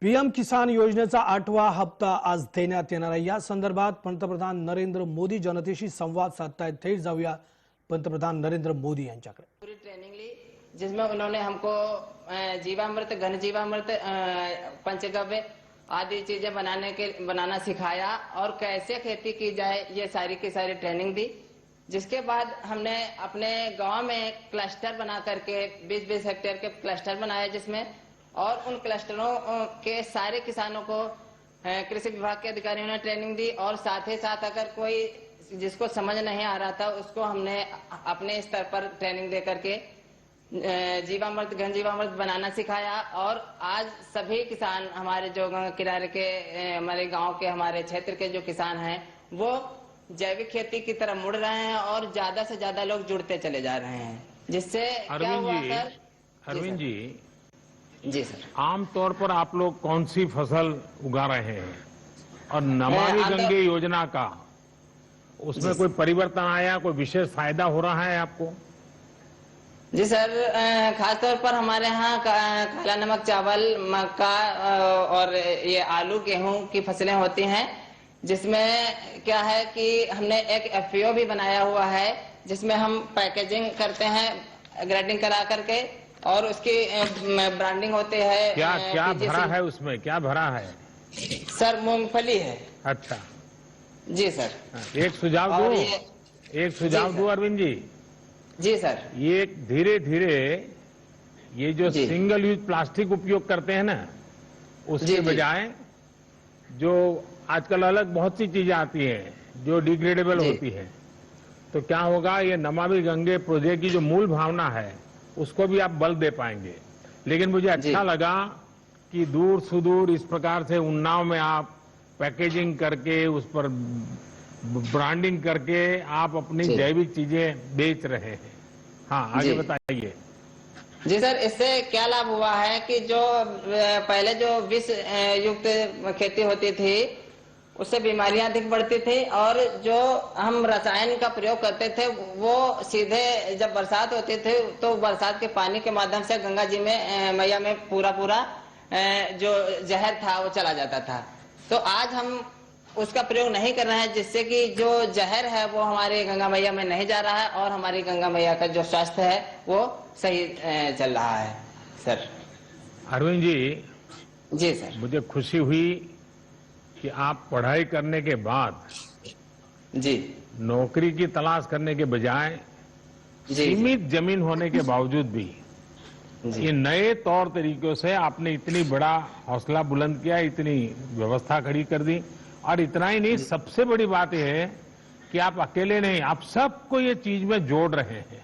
PM किसान योजनेचा 8वा हप्ता आज देण्यात येणार आहे। या संदर्भात पंतप्रधान नरेंद्र मोदी जनतेशी संवाद साधतायत। थेट जाऊया पंतप्रधान नरेंद्र मोदी यांच्याकडे। पूरी ट्रेनिंग ली जिसमें उन्होंने हमको जीवामृत, घन जीवामृत, पंचगव्य आदि चीजें बनाना सिखाया और कैसे खेती की जाए, ये सारी की सारी ट्रेनिंग दी। जिसके बाद हमने अपने गांव में क्लस्टर बना करके 20-20 हेक्टेयर के क्लस्टर बनाए, जिसमें और उन क्लस्टरों के सारे किसानों को कृषि विभाग के अधिकारियों ने ट्रेनिंग दी। और साथ ही साथ अगर कोई जिसको समझ नहीं आ रहा था उसको हमने अपने स्तर पर ट्रेनिंग दे करके जीवामृत, घन जीवामृत बनाना सिखाया। और आज सभी किसान हमारे जो किनारे के हमारे गांव के, हमारे क्षेत्र के जो किसान हैं, वो जैविक खेती की तरफ मुड़ रहे हैं और ज्यादा से ज्यादा लोग जुड़ते चले जा रहे हैं। जिससे क्या हुआ सर? अरविंद जी सर। आमतौर पर आप लोग कौन सी फसल उगा रहे हैं और नमामि गंगे योजना का उसमें कोई परिवर्तन आया, कोई विशेष फायदा हो रहा है आपको? जी सर, खासतौर पर हमारे यहाँ काला नमक चावल, मक्का और ये आलू, गेहूं की फसलें होती हैं। जिसमें क्या है कि हमने एक एफपीओ भी बनाया हुआ है, जिसमें हम पैकेजिंग करते हैं ग्रेडिंग करा करके, और उसकी ब्रांडिंग होती है। क्या भरा है उसमें, क्या भरा है? सर मूंगफली है। अच्छा जी सर। एक सुझाव दूं अरविंद जी। जी सर। ये धीरे धीरे ये जो सिंगल यूज प्लास्टिक उपयोग करते हैं ना, उसके बजाय जो आजकल अलग बहुत सी चीजें आती हैं जो डिग्रेडेबल होती है, तो क्या होगा, ये नमामि गंगे प्रोजेक्ट की जो मूल भावना है उसको भी आप बल दे पाएंगे। लेकिन मुझे अच्छा लगा कि दूर सुदूर इस प्रकार से उन्नाव में आप पैकेजिंग करके उस पर ब्रांडिंग करके आप अपनी जैविक चीजें बेच रहे हैं। हाँ, आगे बताइए। जी सर, इससे क्या लाभ हुआ है कि जो पहले जो विष युक्त खेती होती थी उससे बीमारियां अधिक बढ़ती थी, और जो हम रसायन का प्रयोग करते थे वो सीधे जब बरसात होती थी तो बरसात के पानी के माध्यम से गंगा जी में, मैया में पूरा जो जहर था वो चला जाता था। तो आज हम उसका प्रयोग नहीं कर रहे हैं, जिससे कि जो जहर है वो हमारे गंगा मैया में नहीं जा रहा है और हमारी गंगा मैया का जो स्वास्थ्य है वो सही चल रहा है सर। अरविंद जी सर। मुझे खुशी हुई कि आप पढ़ाई करने के बाद नौकरी की तलाश करने के बजाय सीमित जमीन होने के बावजूद भी ये नए तौर तरीकों से आपने इतनी बड़ा हौसला बुलंद किया, इतनी व्यवस्था खड़ी कर दी। और इतना ही नहीं, सबसे बड़ी बात यह है कि आप अकेले नहीं, आप सबको ये चीज में जोड़ रहे हैं।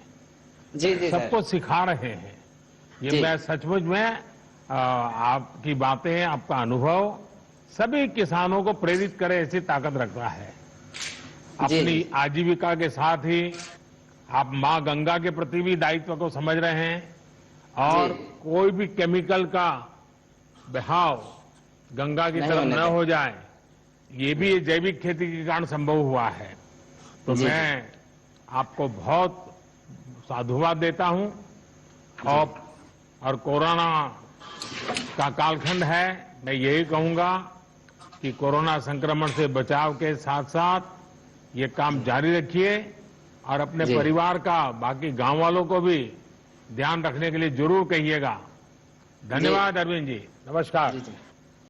जी सबको सिखा रहे हैं। ये मैं सचमुच में आपकी बातें, आपका अनुभव सभी किसानों को प्रेरित करे ऐसी ताकत रखता है। अपनी आजीविका के साथ ही आप मां गंगा के प्रति भी दायित्व को समझ रहे हैं, और कोई भी केमिकल का बहाव गंगा की तरफ न हो जाए, ये भी जैविक खेती के कारण संभव हुआ है। तो मैं आपको बहुत साधुवाद देता हूं। और कोरोना का कालखंड है, मैं यही कहूंगा कि कोरोना संक्रमण से बचाव के साथ साथ ये काम जारी रखिए, और अपने परिवार का, बाकी गांव वालों को भी ध्यान रखने के लिए जरूर कहिएगा। धन्यवाद अरविंद जी, नमस्कार।